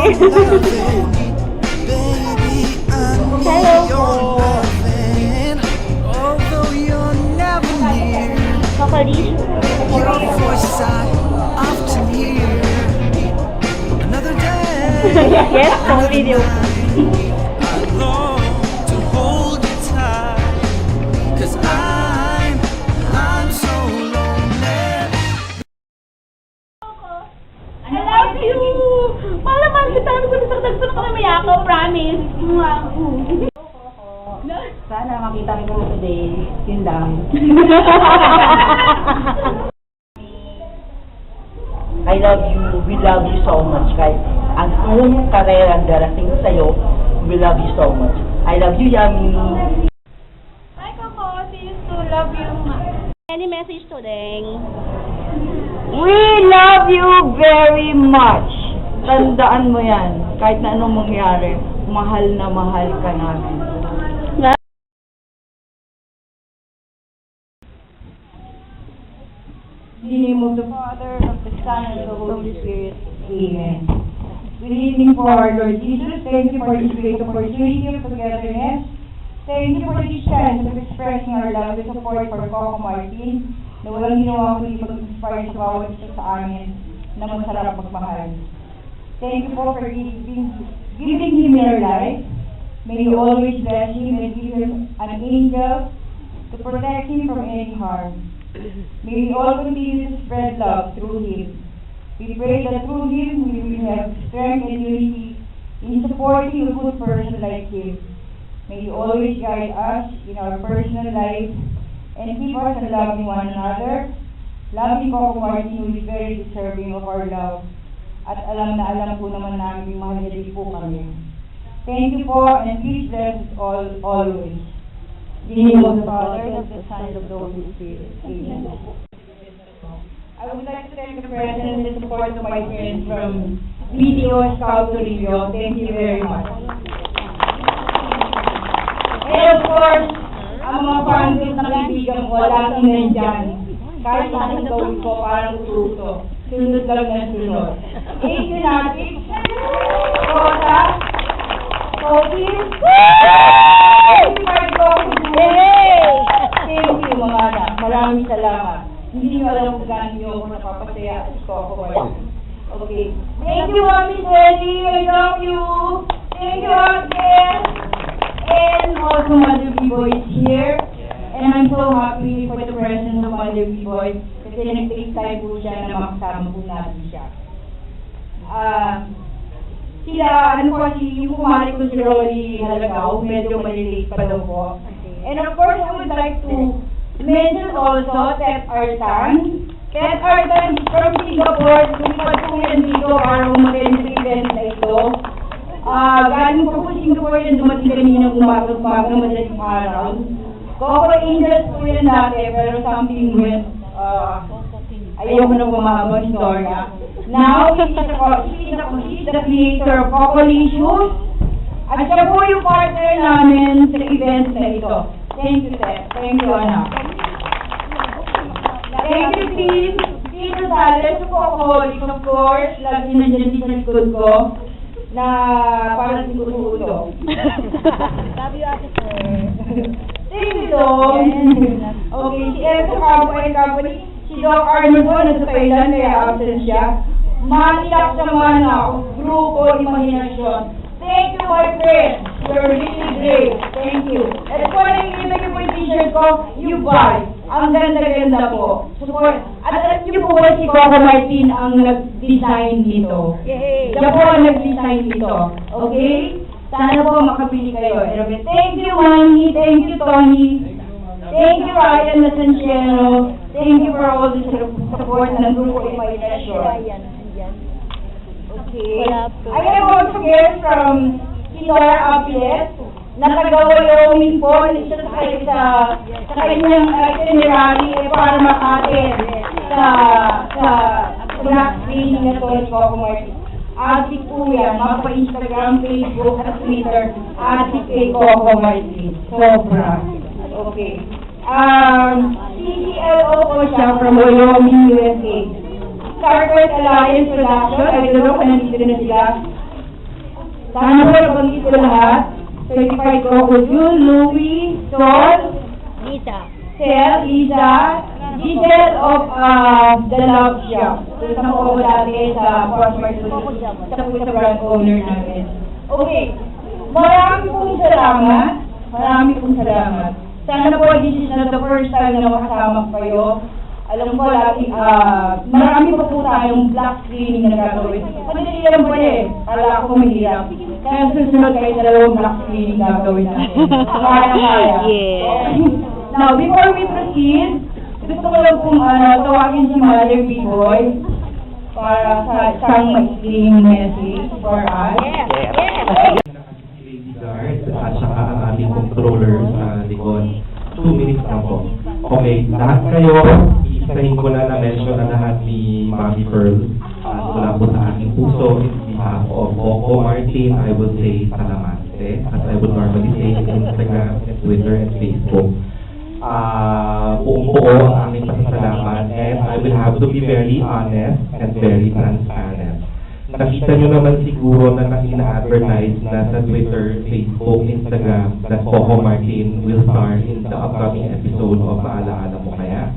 Hello po. Kakalisyo. Yes, pang video. I love you! Malaman kita ano kung nagdagsun ko na mayakaw, promise. Sana makita mo today. Yun lang. I love you. We love you so much. Kahit ang buong karera darating sa'yo, we love you so much. I love you, Yummy. Hi, Coco. See you soon. Love you. Any message today? We love you very much. Tandaan mo yan. Kahit na anong mangyari, mahal na mahal ka namin. In the name of the Father, of the Son, and of the Holy Spirit. Amen. Good evening for our Lord Jesus. Thank you for this great opportunity of togetherness. Thank you for this chance of expressing our love and support for Coco Martin, na walang ginawa kundi mag-inspire sa bawat isa sa amin na masarap magmahal. Thank you for giving him your life. May you always bless him and give him an angel to protect him from any harm. May we all continue to spread love through him. We pray that through him we will have strength and unity in supporting a good person like him. May you always guide us in our personal life and keep us in loving one another. Loving Coco Martin, who is very deserving of our love. At alam na alam po naman namin mahal niya din po kami. Thank you po, and please bless us all always. In the name of the Father, of the Son, and of the Holy Spirit. Amen. I would like to thank the President and the support of my friends from BDO Scout to Rio. Thank you very much. And of course, ang mga fans ng kaibigan ko, lahat ng nandyan. Kahit anong gawin ko, parang ututo. Sunod lang na sunod. Thank you natin. Rosa. Sophie. Thank you mga anak. Maraming salamat. Hindi nyo alam kung gano'n nyo ako napapasaya at Coco Martin. Okay. Thank you, Mami Jenny. I love you. Thank you, again. And also Mother B-Boy is here. And I'm so happy for the presence of Mother B-Boy kasi nag-take time po siya na makasama po natin siya. Sila, ano po kasi, yung kumari ko si Rolly Halagaw, medyo malilate pa daw po. And of course, I would like to mention also Ted Artan. Ted Artan is from Singapore. Lumipad po yan dito para umattend sa event na ito. Galing po Singapore yan, dumating kaninang umagang madaling araw. Coco Angels po yan dati, pero something went, ayoko na bumahabang istorya. Now, she's the creator of Cocolicious. At siya po yung partner namin sa event na ito. Thank you, Seth. Thank you, anak. Thank you, please. Tito Sales, sa Cocolicious, of course. Lagi nandiyan din sa likod ko na parang sigututo. Love you, Ate Sir. Thank you, Dom. Okay, si Elsa Campo and Company. Si Doc Arnold po, nasa Thailand, kaya absent siya. Maniyak naman ako, grupo, imahinasyon. Thank you, my friend. You're really great. Thank you. At kung nakikita niyo po yung t-shirt ko, you buy. Ang ganda-ganda po. Support. At alam niyo po ba si Coco Martin ang nag-design nito? Siya po ang nag-design nito. Okay? Sana po makabili kayo. Thank you, Manny. Thank you, Tony. Thank you, Ryan Nasanciero. Thank you for all the support ng grupo Imagination. Okay. I am also here from Sinora Apiles. Nakagawa-yawin po sa kanyang itinerary para makatid sa black screening na to ni Coco Martin. Adik po yan, mapa-Instagram, Facebook, at Twitter. Adik kay Coco Martin. Sobra. Okay. CCLO po siya from Wyoming, USA. Starboard Alliance Production, I don't know kung nandito na sila. Sana po nabanggit ko lahat. Certified Coco June, Louie, Sol, Lisa. Sel, Isa, Giselle of The Love Shop. So, isang po dati sa Prosper Studios. Isa po sa brand owner namin. Okay. Marami pong salamat. Marami pong salamat. Sana po this is not the first time na makasama ko kayo. Alam ko lagi, marami pa po tayong black screening na gagawin. Madali lang po eh. Kala ko mahirap. Kaya susunod kayo dalawang black screening gagawin natin. Kaya. Yeah. Now, before we proceed, gusto ko lang pong tawagin si Mother B-Boy para sa isang mag-screening message for us. Lady Guard at saka ang aming controller sa likod. 2 minutes lang po. Okay, lahat kayo, isahin ko na na-mention na lahat ni Mami Pearl. Mula po sa aking puso, in behalf of Coco Martin, I would say salamate, as I would normally say in Instagram, and Twitter, and Facebook. Buong-buo ang aming pasasalamat, and I will have to be very honest and very transparent. Nakita nyo naman siguro na ina-advertise na sa Twitter, Facebook, Instagram that Coco Martin will star in the upcoming episode of Maalaala Mo Kaya?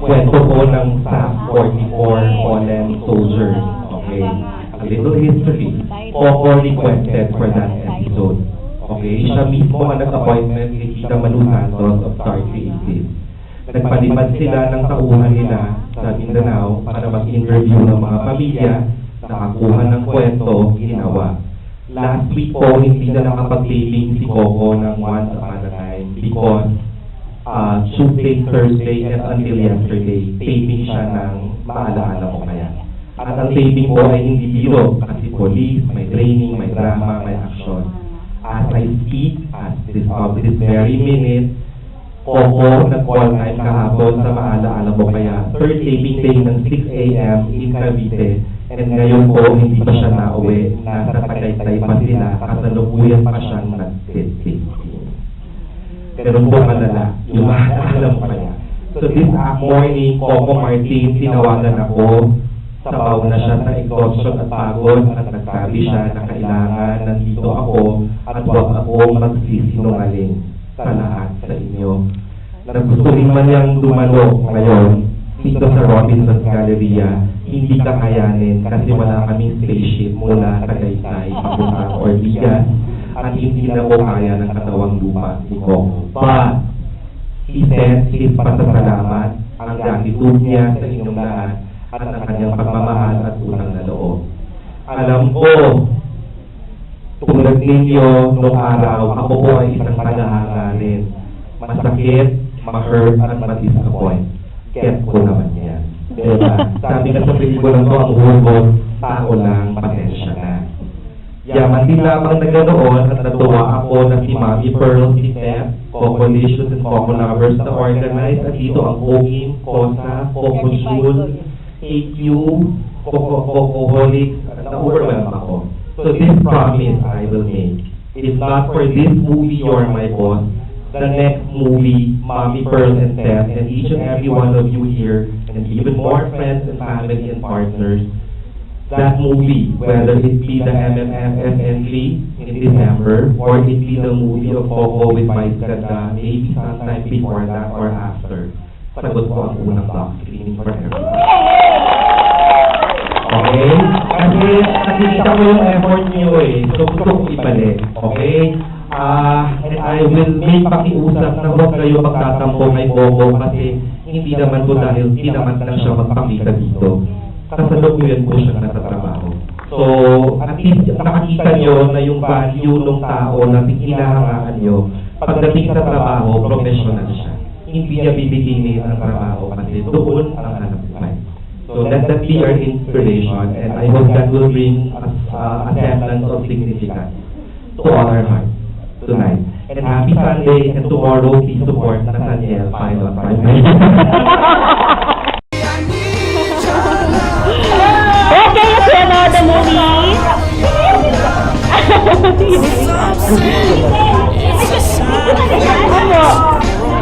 Kwento ko ng SAF 44 Fallen Soldiers. Okay? A little history. Coco requested for that episode. Okay? Siya mismo ang nag-appointment kay Tita Manu Santos of Star Creative. Nagpalipad sila ng tauhan nila sa Mindanao para mag-interview ng mga pamilya, nakakuha ng kwento, ginawa. Last week po, hindi na nakapag-taping si Coco ng Once Upon a Time because Tuesday, Thursday, and until yesterday, taping siya ng Maalaala Mo Kaya. At ang taping po ay hindi biro kasi police, may training, may drama, may action. As I speak, at this very minute, Coco nag-call time kahapon sa Maalaala Mo Kaya. Third taping day ng 6 a.m. in Cavite. And ngayon po, hindi pa siya nauwi. Nasa Tagaytay pa sila. Kasalukuyan pa siyang nag-taping. Pero po malala, yung Maalaala Mo Kaya. So this morning, Coco Martin, tinawagan ako. Sabaw na siya sa exhaustion at pagod at nagsabi siya na kailangan nandito ako at huwag ako magsisinungaling sa lahat sa inyo. Na gusto rin man niyang dumalo ngayon dito sa Robinson's Galleria, hindi kakayanin kasi wala kaming spaceship mula Tagaytay papuntang Ortigas at hindi na po kaya ng katawang lupa ni Coco. But, he sent his pasasalamat, ang gratitude niya sa inyong lahat at ang kanyang pagmamahal at unang na loob. Alam ko, tulad ninyo nung araw, ako po ay isang tagahanga rin. Masakit, ma-hurt at ma-disappoint. Get ko naman yan. Diba? Sabi ka sa pelikulang to, ang hugot, tao lang, pasensya na. Yaman din lamang na ganoon at natuwa ako na si Mami Pearl, si Steph, Coco Licious and Coco Lovers na organize at dito ang Coquin, Cosa, Coco June, KQ, Cocoholics, na-overwhelm ako. So this promise I will make. If not for this movie, You're My Boss, the next movie, Mami Pearl and Steph, and each and every one of you here, and even more friends and family and partners, that movie, whether it be the MMFF entry in December, or it be the movie of Coco with Vice Ganda, maybe sometime before that or after, sagot ko ang unang block screening for everyone. Okay? Kasi nakikita ko yung effort niyo eh. So gusto kong ibalik. Okay? And I will make pakiusap na huwag kayo magtatampo kay Coco kasi hindi naman ko dahil tinaman lang siya magpakita dito. Kasalukuyan po siya natatrabaho. So, at least nakakita nyo na yung value ng tao na hinahangaan nyo, pagdating sa trabaho, professional siya. Hindi niya bibiginin ang trabaho kasi doon ang hanap buhay. So let that be your inspiration, and I hope that will bring a semblance of significance to all our hearts tonight. And happy Sunday, and tomorrow please support Nathaniel Final Prime. Okay, let's go now the movie.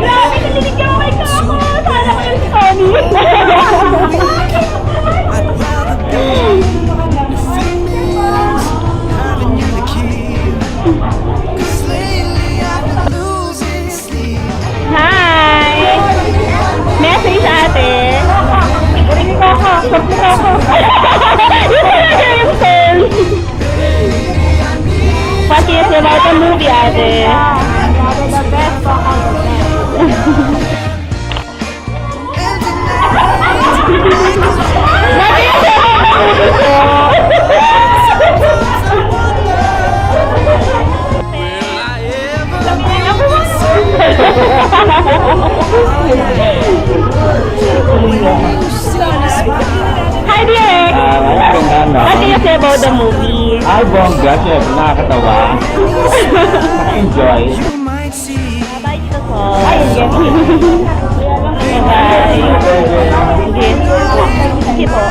Grabe, nalilig yung mic ako. Sana ko yung Sony. I'd rather be the famous, having you the Ate. Ate, the best po ang best. Hi, Derek! What do you say about the movie? Ay, bongga, syempre, nakakatawa. Enjoy. Bye dito po. Ay, sige. Bye. Sige. Sige po.